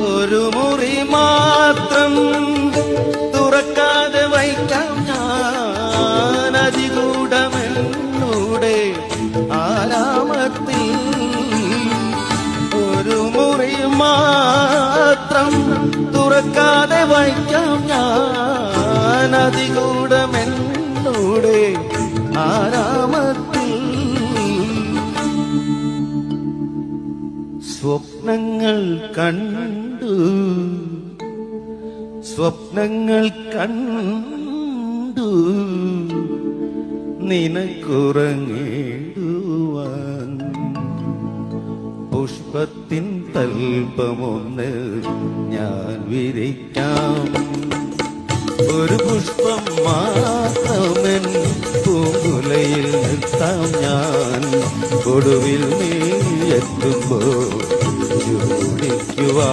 ഒരു മുറി മാത്രം തുറക്കാതെ വയ്ക്കാം ഞാൻ അതികൂടമെന്നൂടെ ആരാമത്തിൽ. ഒരു മുറി മാത്രം തുറക്കാതെ വയ്ക്കാം ഞാൻ അതികൂടമെന്നൂടെ ആരാമത്തിൽ. സ്വപ്നങ്ങൾ കണ്ടു, സ്വപ്നങ്ങൾ കണ്ടു നിനക്കുറങ്ങിടുവാൻ. പുഷ്പത്തിൻ തൽപ്പമൊന്ന് ഞാൻ വിരിക്കാം, ഒരു പുഷ്പം മാത്രമെൻ പൂങ്കുലയിൽ നിർത്താം ഞാൻ. ഒടുവിൽ നീ എത്തുമ്പോൾ ചൂടിക്കുവാൻ